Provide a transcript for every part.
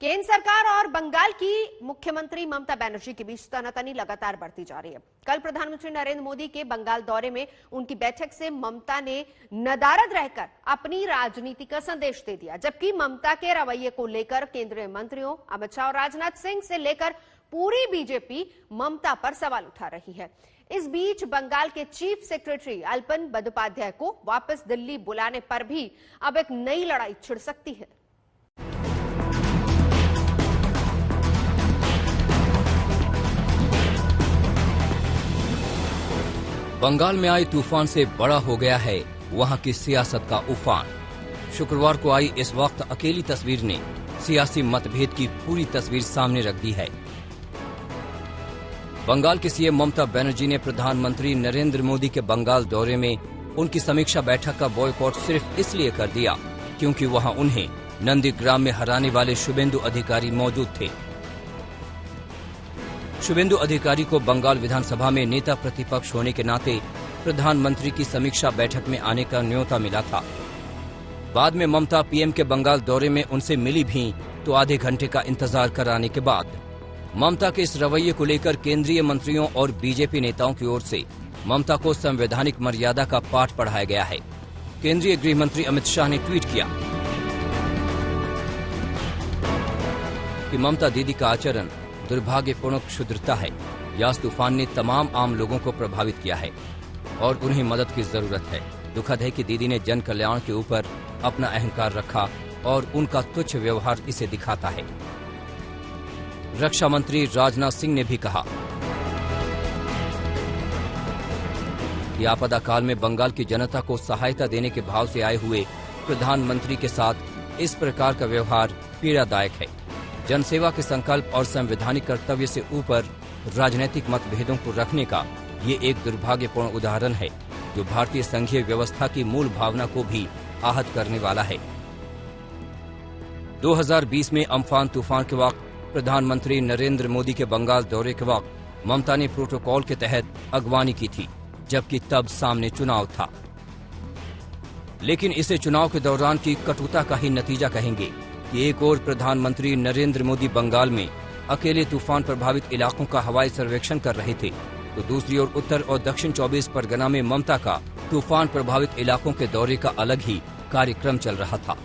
केंद्र सरकार और बंगाल की मुख्यमंत्री ममता बनर्जी के बीच तनातनी लगातार बढ़ती जा रही है। कल प्रधानमंत्री नरेंद्र मोदी के बंगाल दौरे में उनकी बैठक से ममता ने नदारद रहकर अपनी राजनीति का संदेश दे दिया, जबकि ममता के रवैये को लेकर केंद्रीय मंत्रियों अमित शाह और राजनाथ सिंह से लेकर पूरी बीजेपी ममता पर सवाल उठा रही है। इस बीच बंगाल के चीफ सेक्रेटरी अल्पन बंदोपाध्याय को वापस दिल्ली बुलाने पर भी अब एक नई लड़ाई छिड़ सकती है। बंगाल में आई तूफान से बड़ा हो गया है वहां की सियासत का उफान। शुक्रवार को आई इस वक्त अकेली तस्वीर ने सियासी मतभेद की पूरी तस्वीर सामने रख दी है। बंगाल की सीएम ममता बनर्जी ने प्रधानमंत्री नरेंद्र मोदी के बंगाल दौरे में उनकी समीक्षा बैठक का बॉयकॉट सिर्फ इसलिए कर दिया क्योंकि वहां उन्हें नंदीग्राम में हराने वाले शुभेंदु अधिकारी मौजूद थे। शुभेंदु अधिकारी को बंगाल विधानसभा में नेता प्रतिपक्ष होने के नाते प्रधानमंत्री की समीक्षा बैठक में आने का न्योता मिला था। बाद में ममता पीएम के बंगाल दौरे में उनसे मिली भी तो आधे घंटे का इंतजार कराने के बाद ममता के इस रवैये को लेकर केंद्रीय मंत्रियों और बीजेपी नेताओं की ओर से ममता को संवैधानिक मर्यादा का पाठ पढ़ाया गया है। केंद्रीय गृह मंत्री अमित शाह ने ट्वीट किया कि ममता दीदी का आचरण दुर्भाग्यपूर्ण क्षुद्रता है। यास तूफान ने तमाम आम लोगों को प्रभावित किया है और उन्हें मदद की जरूरत है। दुखद है कि दीदी ने जन कल्याण के ऊपर अपना अहंकार रखा और उनका तुच्छ व्यवहार इसे दिखाता है। रक्षा मंत्री राजनाथ सिंह ने भी कहा कि आपदा काल में बंगाल की जनता को सहायता देने के भाव से आए हुए प्रधानमंत्री के साथ इस प्रकार का व्यवहार पीड़ादायक है। जनसेवा के संकल्प और संवैधानिक कर्तव्य से ऊपर राजनीतिक मतभेदों को रखने का ये एक दुर्भाग्यपूर्ण उदाहरण है जो भारतीय संघीय व्यवस्था की मूल भावना को भी आहत करने वाला है। 2020 में अम्फान तूफान के वक्त प्रधानमंत्री नरेंद्र मोदी के बंगाल दौरे के वक्त ममता ने प्रोटोकॉल के तहत अगवानी की थी, जबकि तब सामने चुनाव था। लेकिन इसे चुनाव के दौरान की कटुता का ही नतीजा कहेंगे कि एक और प्रधानमंत्री नरेंद्र मोदी बंगाल में अकेले तूफान प्रभावित इलाकों का हवाई सर्वेक्षण कर रहे थे, तो दूसरी ओर उत्तर और दक्षिण 24 परगना में ममता का तूफान प्रभावित इलाकों के दौरे का अलग ही कार्यक्रम चल रहा था।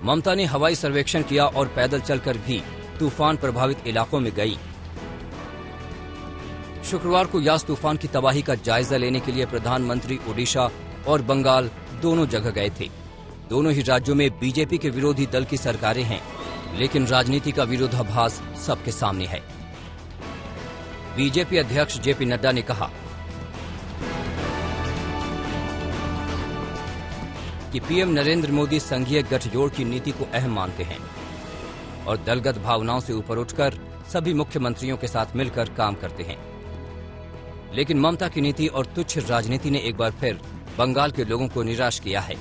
ममता ने हवाई सर्वेक्षण किया और पैदल चलकर भी तूफान प्रभावित इलाकों में गई। शुक्रवार को यास तूफान की तबाही का जायजा लेने के लिए प्रधानमंत्री ओडिशा और बंगाल दोनों जगह गए थे। दोनों ही राज्यों में बीजेपी के विरोधी दल की सरकारें हैं, लेकिन राजनीति का विरोधाभास सबके सामने है। बीजेपी अध्यक्ष जेपी नड्डा ने कहा कि पीएम नरेंद्र मोदी संघीय गठजोड़ की नीति को अहम मानते हैं और दलगत भावनाओं से ऊपर उठकर सभी मुख्यमंत्रियों के साथ मिलकर काम करते हैं। लेकिन ममता की नीति और तुच्छ राजनीति ने एक बार फिर बंगाल के लोगों को निराश किया है।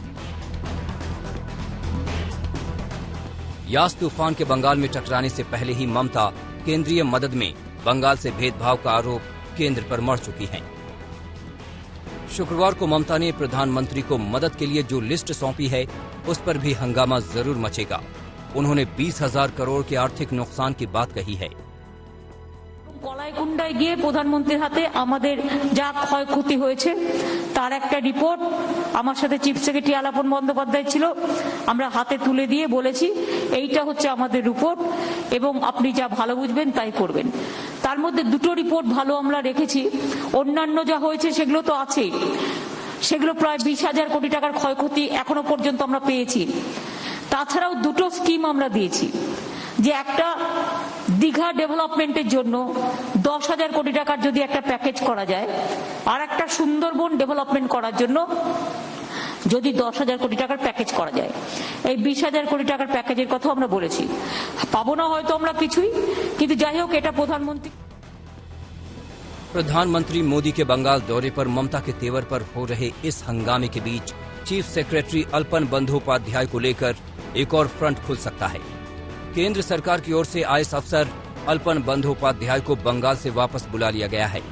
यास तूफान के बंगाल में टकराने से पहले ही ममता केंद्रीय मदद में बंगाल से भेदभाव का आरोप केंद्र पर मढ़ चुकी हैं। शुक्रवार को ममता ने प्रधानमंत्री को मदद के लिए जो लिस्ट सौंपी है उस पर भी हंगामा जरूर मचेगा। उन्होंने 20,000 करोड़ के आर्थिक नुकसान की बात कही है। কলাইকুণ্ডায় গিয়ে প্রধানমন্ত্রীর হাতে আমাদের যা ক্ষয়ক্ষতি হয়েছে তার একটা রিপোর্ট আমার সাথে চিফ সেক্রেটারি আলাপন বন্দ্যোপাধ্যায় ছিল, আমরা হাতে তুলে দিয়ে বলেছি এইটা হচ্ছে আমাদের রিপোর্ট এবং আপনি যা ভালো বুঝবেন তাই করবেন। তার মধ্যে দুটো রিপোর্ট ভালো আমরা রেখেছি, অন্যান্য যা হয়েছে সেগুলো তো আছেই। সেগুলো প্রায় 20,000 কোটি টাকার ক্ষয়ক্ষতি এখনো পর্যন্ত আমরা পেয়েছি। তাছাড়াও দুটো স্কিম আমরা দিয়েছি, যে একটা দীঘা ডেভেলপমেন্টের জন্য 10,000 কোটি টাকার যদি একটা প্যাকেজ করা যায়, আর একটা সুন্দরবন ডেভেলপমেন্ট করার জন্য যদি 10,000 কোটি টাকার প্যাকেজ করা যায়, এই 20,000 কোটি টাকার প্যাকেজের কথা আমরা বলেছি। পাবো না হয়তো আমরা কিছুই, কিন্তু যাই হোক এটা प्रधानमंत्री मोदी के बंगाल दौरे पर ममता के तेवर पर हो रहे इस हंगामे के बीच चीफ सेक्रेटरी अल्पन बंदोपाध्याय को लेकर एक और फ्रंट खुल सकता है। केंद्र सरकार की ओर से आईएएस अफसर अल्पन बंदोपाध्याय को बंगाल से वापस बुला लिया गया है।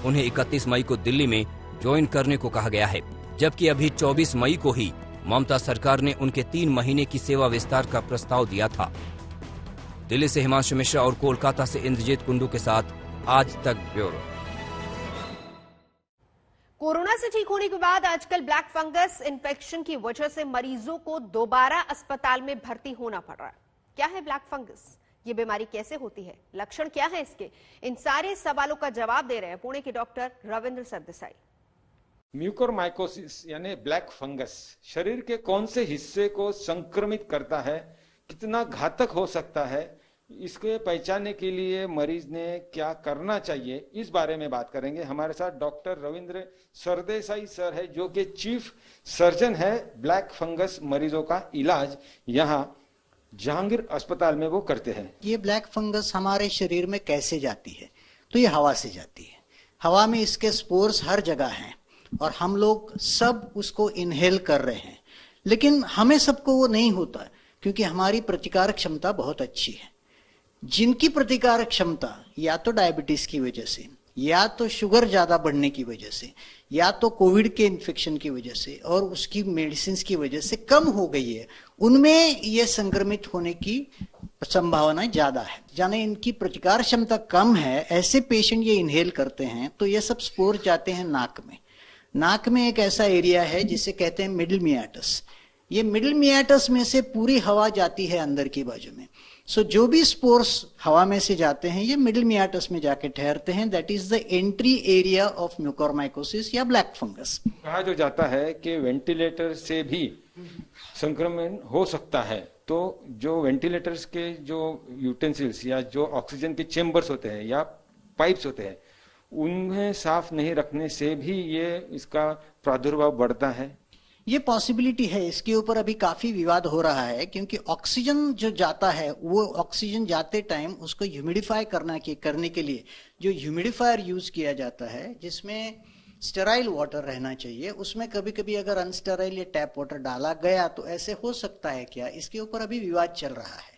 उन्हें 31 मई को दिल्ली में ज्वाइन करने को कहा गया है, जबकि अभी 24 मई को ही ममता सरकार ने उनके 3 महीने की सेवा विस्तार का प्रस्ताव दिया था। दिल्ली से हिमांशु मिश्रा और कोलकाता से इंद्रजीत कुंडू के साथ आज तक ब्यूरो। कोरोना से ठीक होने के बाद आजकल ब्लैक फंगस इन्फेक्शन की वजह से मरीजों को दोबारा अस्पताल में भर्ती होना पड़ रहा है। क्या है ब्लैक फंगस, ये बीमारी कैसे होती है, लक्षण क्या है इसके, इन सारे सवालों का जवाब दे रहे हैं पुणे के डॉक्टर रविंद्र सरदेसाई। म्यूकोरमाइकोसिस यानी ब्लैक फंगस शरीर के कौन से हिस्से को संक्रमित करता है, कितना घातक हो सकता है, इसके पहचानने के लिए मरीज ने क्या करना चाहिए, इस बारे में बात करेंगे। हमारे साथ डॉक्टर रविंद्र सरदेसाई सर है, जो कि चीफ सर्जन है। ब्लैक फंगस मरीजों का इलाज यहाँ जहांगीर अस्पताल में वो करते हैं। ये ब्लैक फंगस हमारे शरीर में कैसे जाती है? तो ये हवा से जाती है। हवा में इसके स्पोर्स हर जगह हैं और हम लोग सब उसको इनहेल कर रहे हैं, लेकिन हमें सबको वो नहीं होता क्योंकि हमारी प्रतिकारक क्षमता बहुत अच्छी है। जिनकी प्रतिकारक क्षमता या तो डायबिटीज की वजह से, या तो शुगर ज्यादा बढ़ने की वजह से, या तो कोविड के इन्फेक्शन की वजह से और उसकी मेडिसिन की वजह से कम हो गई है, उनमें यह संक्रमित होने की संभावना ज्यादा है। जाने इनकी प्रतिकार क्षमता कम है, ऐसे पेशेंट ये इनहेल करते हैं तो ये सब स्पोर जाते हैं नाक में। नाक में एक ऐसा एरिया है जिसे कहते हैं मिडिल मियाटस। ये मिडिल मियाटस में से पूरी हवा जाती है अंदर की बाजू में। सो जो भी स्पोर्स हवा में से जाते हैं ये मिडिल मियाटस में जाके ठहरते हैं। That is the entry area of mucormycosis या ब्लैक फंगस। कहा जो जाता है कि वेंटिलेटर से भी संक्रमण हो सकता है, तो जो वेंटिलेटर्स के जो यूटेंसिल्स या जो ऑक्सीजन के चेम्बर्स होते हैं या पाइप्स होते हैं, उन्हें साफ नहीं रखने से भी ये इसका प्रादुर्भाव बढ़ता है। ये पॉसिबिलिटी है, इसके ऊपर अभी काफी विवाद हो रहा है क्योंकि ऑक्सीजन जो जाता है वो ऑक्सीजन जाते टाइम उसको ह्यूमिडिफाई करने के लिए जो ह्यूमिडिफायर यूज किया जाता है, जिसमें स्टेराइल वाटर रहना चाहिए, उसमें कभी कभी अगर अनस्टेराइल या टैप वाटर डाला गया तो ऐसे हो सकता है क्या, इसके ऊपर अभी विवाद चल रहा है।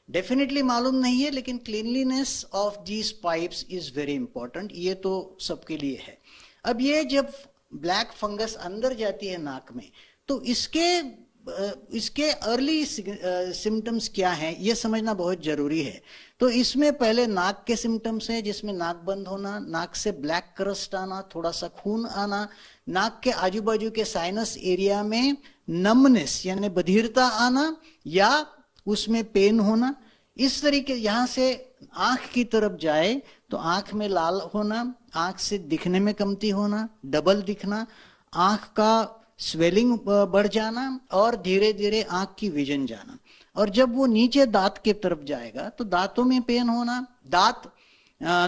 डेफिनेटली मालूम नहीं है, लेकिन cleanliness of these pipes is very important, ये तो सबके लिए है। अब ये जब ब्लैक फंगस अंदर जाती है नाक में तो इसके अर्ली सिम्टम्स क्या हैं ये समझना बहुत जरूरी है। तो इसमें पहले नाक के सिम्टम्स हैं, जिसमें नाक बंद होना, नाक से ब्लैक क्रस्ट आना, थोड़ा सा खून आना, नाक के आजू बाजू के साइनस एरिया में नमनेस यानी बधिरता आना या उसमें पेन होना। इस तरीके यहां से आंख की तरफ जाए तो आंख में लाल होना, आंख से दिखने में कमती होना, डबल दिखना, आंख का स्वेलिंग बढ़ जाना और धीरे धीरे आंख की विजन जाना। और जब वो नीचे दांत के तरफ जाएगा तो दांतों में पेन होना, दांत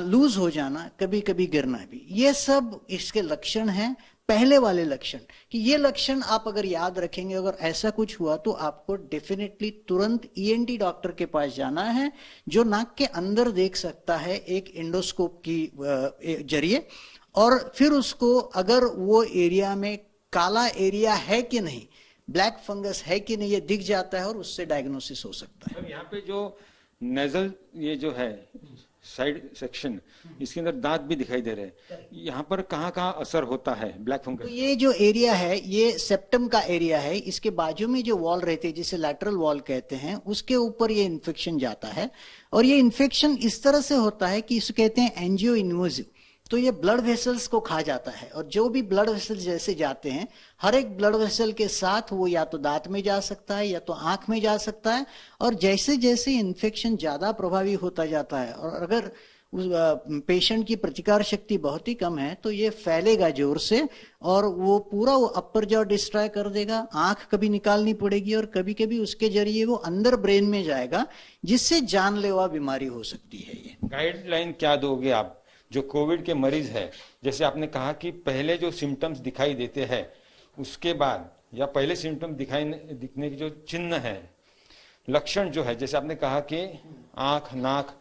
लूज हो जाना, कभी कभी गिरना भी। ये सब इसके लक्षण हैं, पहले वाले लक्षण। कि ये लक्षण आप अगर याद रखेंगे, अगर ऐसा कुछ हुआ तो आपको डेफिनेटली तुरंत ईएनटी डॉक्टर के पास जाना है, जो नाक के अंदर देख सकता है एक एंडोस्कोप की जरिए, और फिर उसको अगर वो एरिया में काला एरिया है कि नहीं, ब्लैक फंगस है कि नहीं, ये दिख जाता है और उससे डायग्नोसिस हो सकता है। यहाँ पे जो नेजल ये जो है साइड सेक्शन, इसके अंदर दांत भी दिखाई दे रहे हैं, यहाँ पर कहाँ असर होता है ब्लैक फंगस? तो ये जो एरिया है ये सेप्टम का एरिया है, इसके बाजू में जो वॉल रहती है जिसे लैटरल वॉल कहते हैं, उसके ऊपर ये इन्फेक्शन जाता है। और ये इन्फेक्शन इस तरह से होता है कि इसे कहते हैं एंजियो इन्वोसिव। तो ये ब्लड वेसल्स को खा जाता है, और जो भी ब्लड वेसल्स जैसे जाते हैं, हर एक ब्लड वेसल के साथ वो या तो दांत में जा सकता है या तो आंख में जा सकता है। और जैसे जैसे इन्फेक्शन ज्यादा प्रभावी होता जाता है और अगर उस पेशेंट की प्रतिकार शक्ति बहुत ही कम है तो ये फैलेगा जोर से और वो पूरा वो अपर जॉ डिस्ट्रॉय कर देगा। आंख कभी निकालनी पड़ेगी और कभी कभी उसके जरिए वो अंदर ब्रेन में जाएगा, जिससे जानलेवा बीमारी हो सकती है। ये गाइडलाइन क्या दोगे आप जो कोविड के मरीज है? जैसे आपने कहा कि पहले जो सिम्टम्स दिखाई देते हैं उसके बाद या पहले सिम्टम्स दिखने के जो चिन्ह है, लक्षण जो है, जैसे आपने कहा कि आंख, नाक,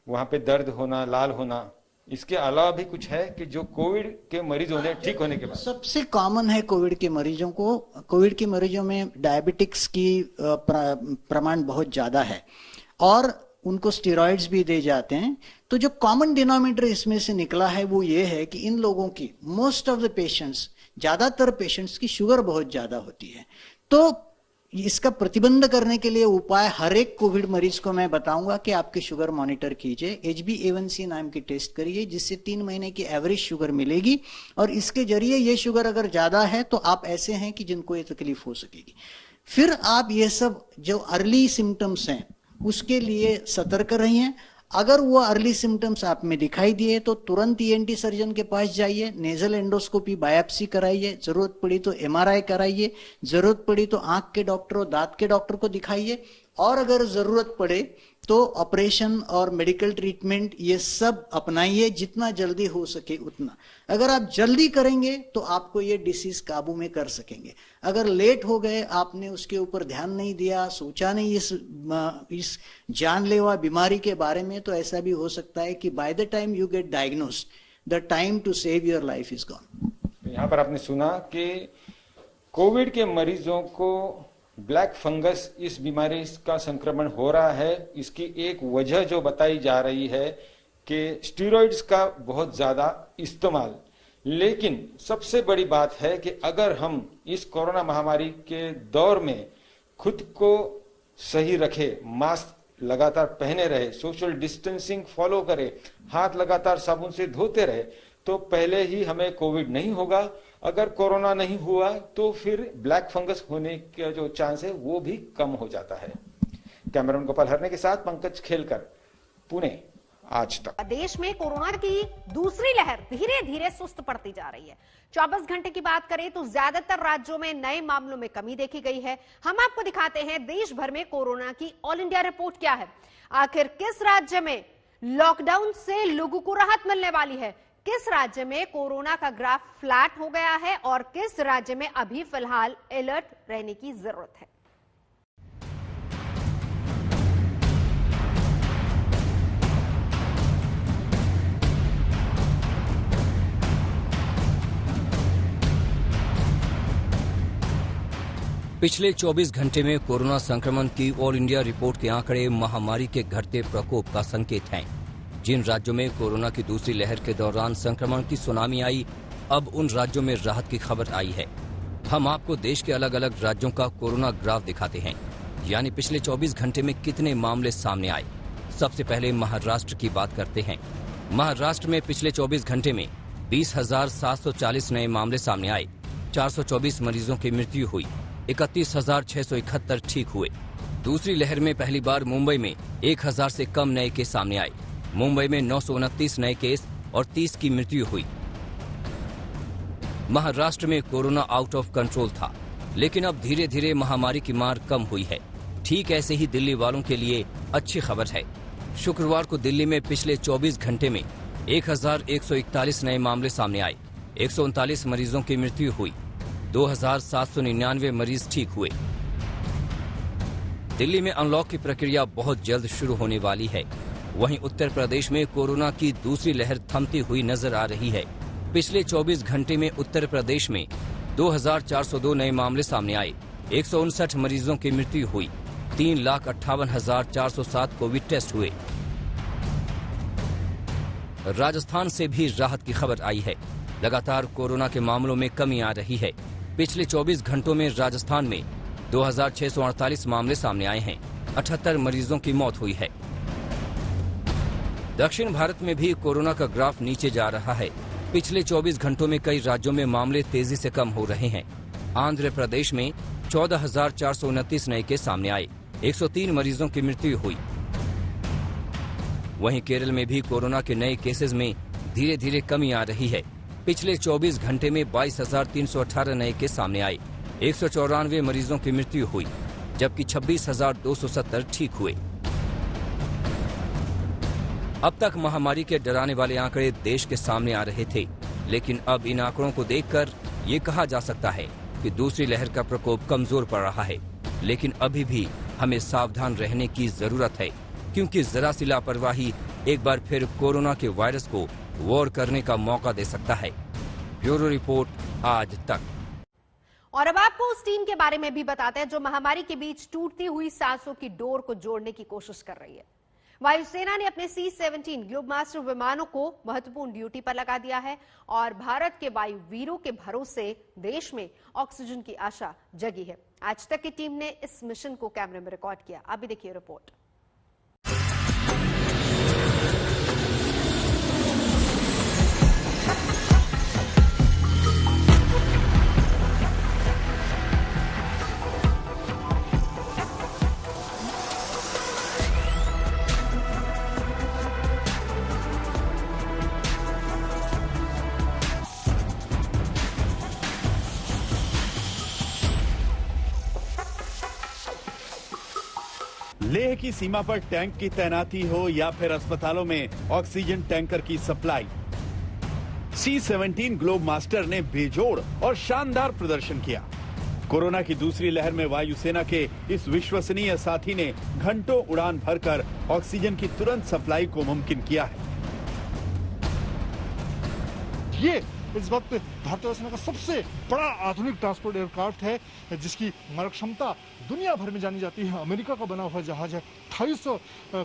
वहां पे दर्द होना, लाल होना, इसके अलावा भी कुछ है कि जो कोविड के मरीज होने ठीक होने के बाद? सबसे कॉमन है कोविड के मरीजों को, कोविड के मरीजों में डायबिटिक्स की प्रमाण बहुत ज्यादा है और उनको स्टेरॉइड्स भी दे जाते हैं। तो जो कॉमन डिनोमिनेटर इसमें से निकला है वो ये है कि इन लोगों की मोस्ट ऑफ द पेशेंट्स, ज्यादातर पेशेंट्स की शुगर बहुत ज्यादा होती है। तो इसका प्रतिबंध करने के लिए उपाय हर एक कोविड मरीज को मैं बताऊंगा कि आपकी शुगर मॉनिटर कीजिए, HbA1c नाम की टेस्ट करिए, जिससे 3 महीने की एवरेज शुगर मिलेगी, और इसके जरिए ये शुगर अगर ज्यादा है तो आप ऐसे हैं कि जिनको ये तकलीफ हो सकेगी। फिर आप ये सब जो अर्ली सिम्टम्स हैं उसके लिए सतर्क रहिए। अगर वो अर्ली सिम्टम्स आप में दिखाई दिए तो तुरंत ENT सर्जन के पास जाइए, नेजल एंडोस्कोपी, बायोप्सी कराइए, जरूरत पड़ी तो MRI कराइए, जरूरत पड़ी तो आंख के डॉक्टर और दांत के डॉक्टर को दिखाइए, और अगर जरूरत पड़े तो ऑपरेशन और मेडिकल ट्रीटमेंट ये सब अपनाइए, जितना जल्दी हो सके उतना। अगर आप जल्दी करेंगे तो आपको ये डिसीज काबू में कर सकेंगे। अगर लेट हो गए, आपने उसके ऊपर ध्यान नहीं दिया, सोचा नहीं इस जानलेवा बीमारी के बारे में, तो ऐसा भी हो सकता है कि by the time you get diagnosed the time to save your life is gone. यहाँ पर आपने सुना कि कोविड के मरीजों को ब्लैक फंगस इस बीमारी का संक्रमण हो रहा है। इसकी एक वजह जो बताई जा रही है कि स्टेरॉइड्स का बहुत ज्यादा इस्तेमाल। लेकिन सबसे बड़ी बात है कि अगर हम इस कोरोना महामारी के दौर में खुद को सही रखे, मास्क लगातार पहने रहे, सोशल डिस्टेंसिंग फॉलो करे, हाथ लगातार साबुन से धोते रहे, तो पहले ही हमें कोविड नहीं होगा। अगर कोरोना नहीं हुआ तो फिर ब्लैक फंगस होने का जो चांस है वो भी कम हो जाता है। कैमरामैन गोपाल हरने के साथ पंकज खेलकर, पुणे, आज तक। देश में कोरोना की दूसरी लहर धीरे धीरे सुस्त पड़ती जा रही है। 24 घंटे की बात करें तो ज्यादातर राज्यों में नए मामलों में कमी देखी गई है। हम आपको दिखाते हैं देश भर में कोरोना की ऑल इंडिया रिपोर्ट क्या है। आखिर किस राज्य में लॉकडाउन से लोगों को राहत मिलने वाली है, किस राज्य में कोरोना का ग्राफ फ्लैट हो गया है, और किस राज्य में अभी फिलहाल अलर्ट रहने की जरूरत है। पिछले 24 घंटे में कोरोना संक्रमण की ऑल इंडिया रिपोर्ट के आंकड़े महामारी के घटते प्रकोप का संकेत हैं। जिन राज्यों में कोरोना की दूसरी लहर के दौरान संक्रमण की सुनामी आई, अब उन राज्यों में राहत की खबर आई है। हम आपको देश के अलग अलग राज्यों का कोरोना ग्राफ दिखाते हैं, यानी पिछले 24 घंटे में कितने मामले सामने आए। सबसे पहले महाराष्ट्र की बात करते हैं। महाराष्ट्र में पिछले 24 घंटे में 20,740 नए मामले सामने आए, 424 मरीजों की मृत्यु हुई, 31,671 ठीक हुए। दूसरी लहर में पहली बार मुंबई में 1,000 से कम नए केस सामने आए। मुंबई में 929 नए केस और 30 की मृत्यु हुई। महाराष्ट्र में कोरोना आउट ऑफ कंट्रोल था, लेकिन अब धीरे धीरे महामारी की मार कम हुई है। ठीक ऐसे ही दिल्ली वालों के लिए अच्छी खबर है। शुक्रवार को दिल्ली में पिछले 24 घंटे में 1,141 नए मामले सामने आए, 139 मरीजों की मृत्यु हुई, 2,799 मरीज ठीक हुए। दिल्ली में अनलॉक की प्रक्रिया बहुत जल्द शुरू होने वाली है। वहीं उत्तर प्रदेश में कोरोना की दूसरी लहर थमती हुई नजर आ रही है। पिछले 24 घंटे में उत्तर प्रदेश में 2,402 नए मामले सामने आए, 159 मरीजों की मृत्यु हुई, 3,58,407 कोविड टेस्ट हुए। राजस्थान से भी राहत की खबर आई है। लगातार कोरोना के मामलों में कमी आ रही है। पिछले 24 घंटों में राजस्थान में 2,648 मामले सामने आए हैं, 78 मरीजों की मौत हुई है। दक्षिण भारत में भी कोरोना का ग्राफ नीचे जा रहा है। पिछले 24 घंटों में कई राज्यों में मामले तेजी से कम हो रहे हैं। आंध्र प्रदेश में 14,429 नए केस सामने आए, 103 मरीजों की मृत्यु हुई। वहीं केरल में भी कोरोना के नए केसेस में धीरे धीरे कमी आ रही है। पिछले 24 घंटे में 22,318 नए केस सामने आए, 194 मरीजों की मृत्यु हुई, जबकि 26,270 ठीक हुए। अब तक महामारी के डराने वाले आंकड़े देश के सामने आ रहे थे, लेकिन अब इन आंकड़ों को देखकर ये कहा जा सकता है कि दूसरी लहर का प्रकोप कमजोर पड़ रहा है। लेकिन अभी भी हमें सावधान रहने की जरूरत है, क्योंकि जरा सी लापरवाही एक बार फिर कोरोना के वायरस को वॉर करने का मौका दे सकता है। ब्यूरो रिपोर्ट, आज तक। और अब आपको उस टीम के बारे में भी बताते हैं जो महामारी के बीच टूटती हुई सांसों की डोर को जोड़ने की कोशिश कर रही है। वायुसेना ने अपने C-17 ग्लोबमास्टर विमानों को महत्वपूर्ण ड्यूटी पर लगा दिया है और भारत के वायु वीरों के भरोसे देश में ऑक्सीजन की आशा जगी है। आज तक की टीम ने इस मिशन को कैमरे में रिकॉर्ड किया। अभी देखिए रिपोर्ट। लेह की सीमा पर टैंक की तैनाती हो या फिर अस्पतालों में ऑक्सीजन टैंकर की सप्लाई, C-17 ग्लोबमास्टर ने बेजोड़ और शानदार प्रदर्शन किया। कोरोना की दूसरी लहर में वायुसेना के इस विश्वसनीय साथी ने घंटों उड़ान भरकर ऑक्सीजन की तुरंत सप्लाई को मुमकिन किया है। ये इस वक्त भारतीय वायुसेना का सबसे बड़ा आधुनिक ट्रांसपोर्ट एयरक्राफ्ट है, जिसकी मारक क्षमता दुनिया भर में जानी जाती है। अमेरिका का बना हुआ जहाज है, 250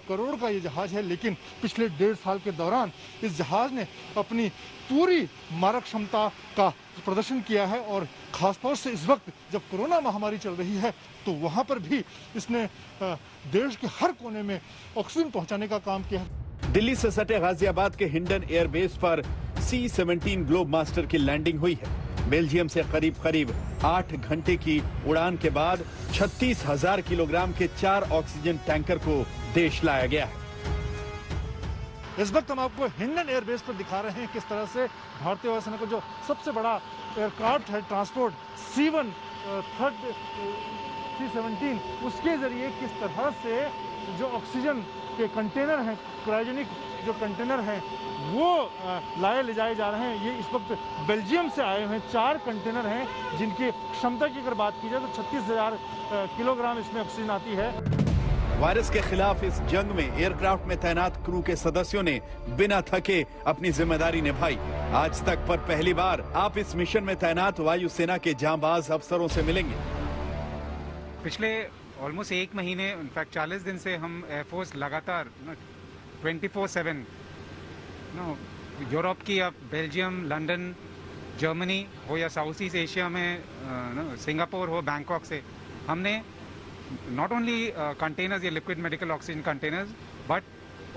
करोड़ का ये जहाज है, लेकिन पिछले 1.5 साल के दौरान इस जहाज ने अपनी पूरी मारक क्षमता का प्रदर्शन किया है। और खासतौर से इस वक्त जब कोरोना महामारी चल रही है तो वहां पर भी इसने देश के हर कोने में ऑक्सीजन पहुंचाने का काम किया है। दिल्ली से सटे गाजियाबाद के हिंडन एयरबेस पर C-17 ग्लोबमास्टर की लैंडिंग हुई है। बेल्जियम से करीब 8 घंटे की उड़ान के बाद 36,000 किलोग्राम के 4 ऑक्सीजन टैंकर को देश लाया गया है। इस वक्त हम आपको हिंडन एयरबेस पर दिखा रहे हैं किस तरह से भारतीय वायुसेना का जो सबसे बड़ा एयरक्राफ्ट है ट्रांसपोर्ट C-17, उसके जरिए किस तरह से जो ऑक्सीजन के कंटेनर हैं, क्रायोजेनिक जो कंटेनर हैं, वो लाए ले जाए जा रहे हैं। ये इस वक्त बेल्जियम से आए हुए 4 कंटेनर हैं, जिनकी क्षमता की अगर बात की जाए तो 36,000 किलोग्राम इसमें ऑक्सीजन आती है। वायरस के खिलाफ इस जंग में एयरक्राफ्ट में तैनात क्रू के सदस्यों ने बिना थके अपनी जिम्मेदारी निभाई। आज तक पर पहली बार आप इस मिशन में तैनात वायुसेना के जांबाज अफसरों से मिलेंगे। पिछले ऑलमोस्ट 1 महीने, इनफैक्ट 40 दिन से हम एयरफोर्स लगातार 24/7 यूरोप की, अब बेल्जियम, लंदन, जर्मनी हो या साउथ ईस्ट एशिया में सिंगापुर हो, बैंकॉक से हमने नॉट ओनली कंटेनर्स या liquid medical oxygen containers, but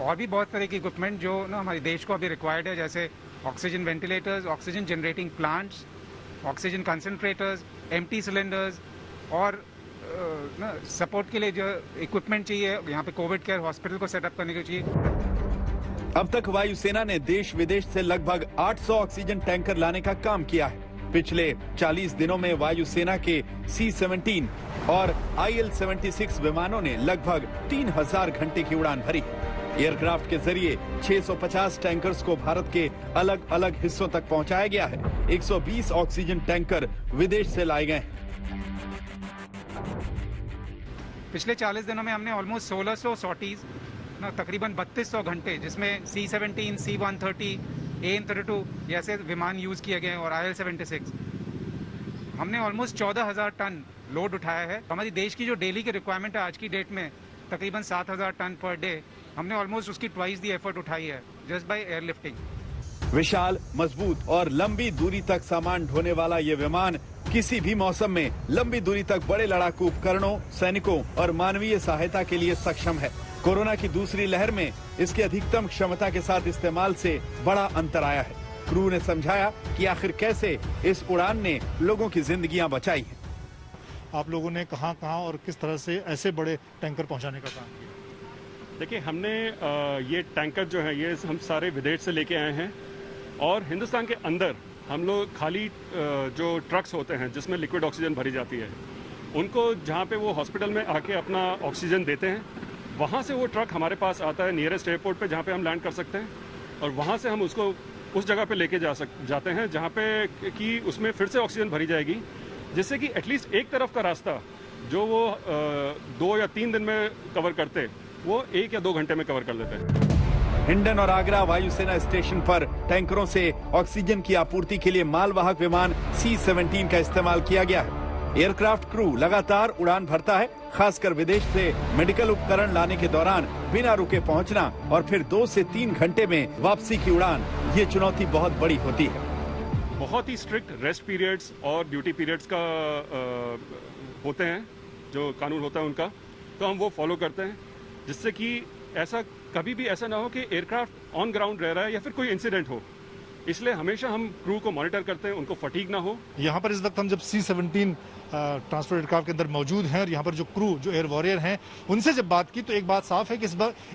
और भी बहुत तरह की इक्विपमेंट जो हमारे देश को अभी रिक्वायर्ड है, जैसे oxygen ventilators, oxygen generating plants, oxygen concentrators, empty cylinders और सपोर्ट के लिए जो इक्विपमेंट चाहिए यहाँ पे कोविड केयर हॉस्पिटल को सेटअप करने के चाहिए। अब तक वायुसेना ने देश विदेश से लगभग 800 ऑक्सीजन टैंकर लाने का काम किया है। पिछले 40 दिनों में वायुसेना के C-17 और IL-76 विमानों ने लगभग 3000 घंटे की उड़ान भरी। एयरक्राफ्ट के जरिए 650 टैंकर्स को भारत के अलग अलग हिस्सों तक पहुंचाया गया है। 120 ऑक्सीजन टैंकर विदेश से लाए गए हैं। पिछले 40 दिनों में हमने ऑलमोस्ट 1600 सॉर्टीज, तकरीबन 3200 घंटे, जिसमें C-17, C-130, AN-32 जैसे विमान यूज किए गए और IL-76, हमने ऑलमोस्ट 14,000 टन लोड उठाया है। हमारी देश की जो डेली की रिक्वायरमेंट है आज की डेट में तकरीबन 7,000 टन पर डे, हमने ऑलमोस्ट उसकी ट्वाइस दी एफर्ट उठाई है जस्ट बाय एयरलिफ्टिंग। विशाल, मजबूत और लंबी दूरी तक सामान ढोने वाला ये विमान किसी भी मौसम में लंबी दूरी तक बड़े लड़ाकू उपकरणों, सैनिकों और मानवीय सहायता के लिए सक्षम है। कोरोना की दूसरी लहर में इसके अधिकतम क्षमता के साथ इस्तेमाल से बड़ा अंतर आया है। क्रू ने समझाया कि आखिर कैसे इस उड़ान ने लोगों की जिंदगियां बचाई हैं। आप लोगों ने कहां और किस तरह से ऐसे बड़े टैंकर पहुंचाने का काम किया? देखिए, हमने ये टैंकर जो है ये हम सारे विदेश से लेके आए हैं और हिंदुस्तान के अंदर हम लोग खाली जो ट्रक्स होते हैं जिसमें लिक्विड ऑक्सीजन भरी जाती है, उनको जहाँ पे वो हॉस्पिटल में आके अपना ऑक्सीजन देते हैं, वहाँ से वो ट्रक हमारे पास आता है नियरेस्ट एयरपोर्ट पे जहाँ पे हम लैंड कर सकते हैं, और वहाँ से हम उसको उस जगह पे लेके जाते हैं जहाँ पे कि उसमें फिर से ऑक्सीजन भरी जाएगी, जिससे कि एटलीस्ट एक तरफ का रास्ता जो वो 2 या 3 दिन में कवर करते, वो 1 या 2 घंटे में कवर कर देते हैं। हिंडन और आगरा वायुसेना स्टेशन पर टैंकरों से ऑक्सीजन की आपूर्ति के लिए मालवाहक विमान C-17 का इस्तेमाल किया गया है। एयरक्राफ्ट क्रू लगातार उड़ान भरता है, खासकर विदेश से मेडिकल उपकरण लाने के दौरान बिना रुके पहुंचना और फिर 2 से 3 घंटे में वापसी की उड़ान, ये चुनौती बहुत बड़ी होती है। बहुत ही स्ट्रिक्ट रेस्ट पीरियड्स और ड्यूटी पीरियड्स का होते हैं, जो कानून होता है उनका, तो हम वो फॉलो करते हैं, जिससे कि ऐसा कभी भी ऐसा ना हो कि एयरक्राफ्ट ऑन ग्राउंड रह रहा है या फिर कोई इंसिडेंट हो। इसलिए हमेशा हम क्रू को मॉनिटर करते हैं, उनको फटीग ना हो। यहाँ पर इस वक्त हम जब C-17 ट्रांसपोर्ट एयरक्राफ्ट के अंदर मौजूद हैं और यहाँ पर जो क्रू, जो एयर वॉरियर हैं, उनसे जब बात की तो एक बात साफ है कि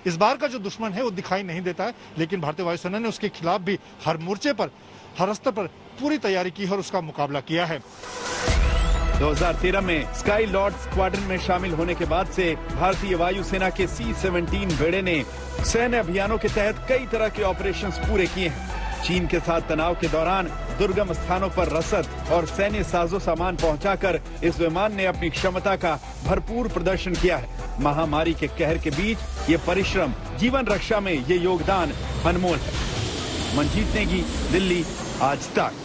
इस बार का जो दुश्मन है वो दिखाई नहीं देता है, लेकिन भारतीय वायुसेना ने उसके खिलाफ भी हर मोर्चे पर, हर स्तर पर पूरी तैयारी की है और उसका मुकाबला किया है। 2013 में स्काई लॉर्ड स्क्वाड्रन में शामिल होने के बाद से भारतीय वायुसेना के C-17 बेड़े ने सैन्य अभियानों के तहत कई तरह के ऑपरेशंस पूरे किए हैं। चीन के साथ तनाव के दौरान दुर्गम स्थानों पर रसद और सैन्य साजो सामान पहुंचाकर इस विमान ने अपनी क्षमता का भरपूर प्रदर्शन किया है। महामारी के कहर के बीच ये परिश्रम, जीवन रक्षा में ये योगदान अनमोल है। मनजीत नेगी, दिल्ली, आज तक।